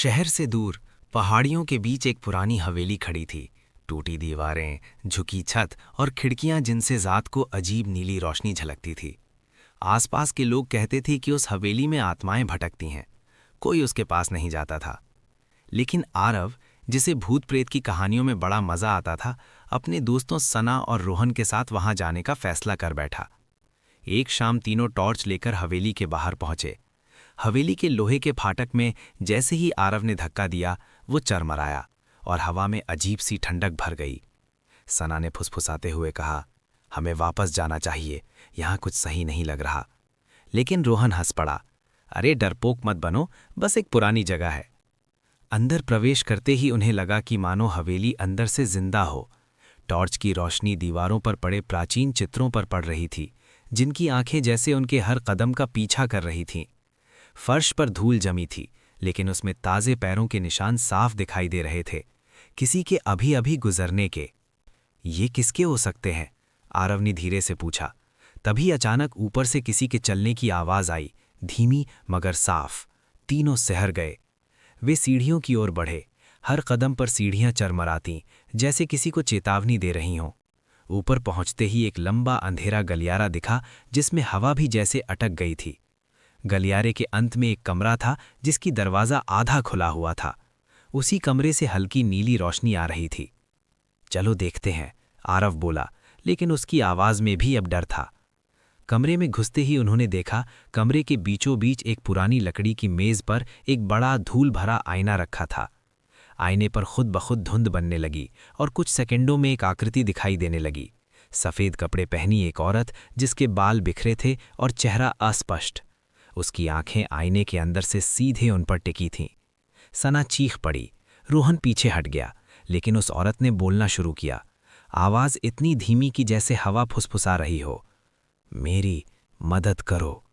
शहर से दूर पहाड़ियों के बीच एक पुरानी हवेली खड़ी थी। टूटी दीवारें, झुकी छत और खिड़कियां जिनसे रात को अजीब नीली रोशनी झलकती थी। आसपास के लोग कहते थे कि उस हवेली में आत्माएं भटकती हैं। कोई उसके पास नहीं जाता था। लेकिन आरव, जिसे भूत प्रेत की कहानियों में बड़ा मजा आता था, अपने दोस्तों सना और रोहन के साथ वहां जाने का फैसला कर बैठा। एक शाम तीनों टॉर्च लेकर हवेली के बाहर पहुंचे। हवेली के लोहे के फाटक में जैसे ही आरव ने धक्का दिया, वो चरमराया और हवा में अजीब सी ठंडक भर गई। सना ने फुसफुसाते हुए कहा, हमें वापस जाना चाहिए, यहाँ कुछ सही नहीं लग रहा। लेकिन रोहन हंस पड़ा, अरे डरपोक मत बनो, बस एक पुरानी जगह है। अंदर प्रवेश करते ही उन्हें लगा कि मानो हवेली अंदर से जिंदा हो। टॉर्च की रोशनी दीवारों पर पड़े प्राचीन चित्रों पर पड़ रही थी, जिनकी आंखें जैसे उनके हर कदम का पीछा कर रही थीं। फर्श पर धूल जमी थी, लेकिन उसमें ताजे पैरों के निशान साफ दिखाई दे रहे थे, किसी के अभी अभी गुजरने के। ये किसके हो सकते हैं? आरव ने धीरे से पूछा। तभी अचानक ऊपर से किसी के चलने की आवाज आई, धीमी मगर साफ। तीनों सहर गए। वे सीढ़ियों की ओर बढ़े। हर कदम पर सीढ़ियां चरमरातीं, जैसे किसी को चेतावनी दे रही हों। ऊपर पहुंचते ही एक लंबा अंधेरा गलियारा दिखा, जिसमें हवा भी जैसे अटक गई थी। गलियारे के अंत में एक कमरा था, जिसकी दरवाज़ा आधा खुला हुआ था। उसी कमरे से हल्की नीली रोशनी आ रही थी। चलो देखते हैं, आरव बोला, लेकिन उसकी आवाज़ में भी अब डर था। कमरे में घुसते ही उन्होंने देखा, कमरे के बीचों बीच एक पुरानी लकड़ी की मेज़ पर एक बड़ा धूल भरा आईना रखा था। आईने पर खुद ब खुद धुंध बनने लगी और कुछ सेकंडों में एक आकृति दिखाई देने लगी। सफ़ेद कपड़े पहनी एक औरत, जिसके बाल बिखरे थे और चेहरा अस्पष्ट। उसकी आंखें आईने के अंदर से सीधे उन पर टिकी थीं। सना चीख पड़ी। रोहन पीछे हट गया, लेकिन उस औरत ने बोलना शुरू किया। आवाज़ इतनी धीमी कि जैसे हवा फुसफुसा रही हो, मेरी मदद करो।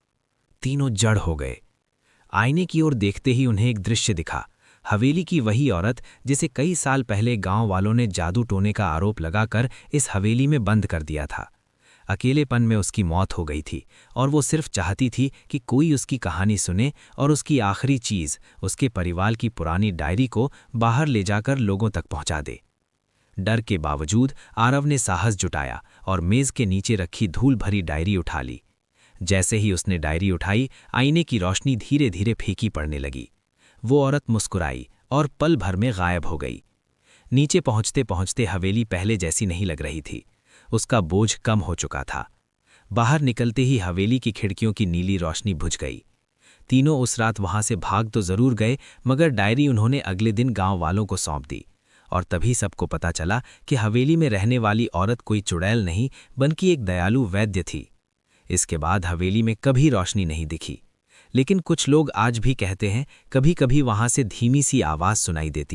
तीनों जड़ हो गए। आईने की ओर देखते ही उन्हें एक दृश्य दिखा। हवेली की वही औरत, जिसे कई साल पहले गांव वालों ने जादू टोने का आरोप लगाकर इस हवेली में बंद कर दिया था। अकेलेपन में उसकी मौत हो गई थी और वो सिर्फ चाहती थी कि कोई उसकी कहानी सुने और उसकी आखिरी चीज़, उसके परिवार की पुरानी डायरी को बाहर ले जाकर लोगों तक पहुंचा दे। डर के बावजूद आरव ने साहस जुटाया और मेज़ के नीचे रखी धूल भरी डायरी उठा ली। जैसे ही उसने डायरी उठाई, आईने की रोशनी धीरे धीरे फीकी पड़ने लगी। वो औरत मुस्कुराई और पल भर में गायब हो गई। नीचे पहुंचते पहुंचते हवेली पहले जैसी नहीं लग रही थी। उसका बोझ कम हो चुका था। बाहर निकलते ही हवेली की खिड़कियों की नीली रोशनी बुझ गई। तीनों उस रात वहां से भाग तो जरूर गए, मगर डायरी उन्होंने अगले दिन गांव वालों को सौंप दी। और तभी सबको पता चला कि हवेली में रहने वाली औरत कोई चुड़ैल नहीं, बल्कि एक दयालु वैद्य थी। इसके बाद हवेली में कभी रोशनी नहीं दिखी। लेकिन कुछ लोग आज भी कहते हैं, कभी कभी वहां से धीमी सी आवाज़ सुनाई देती।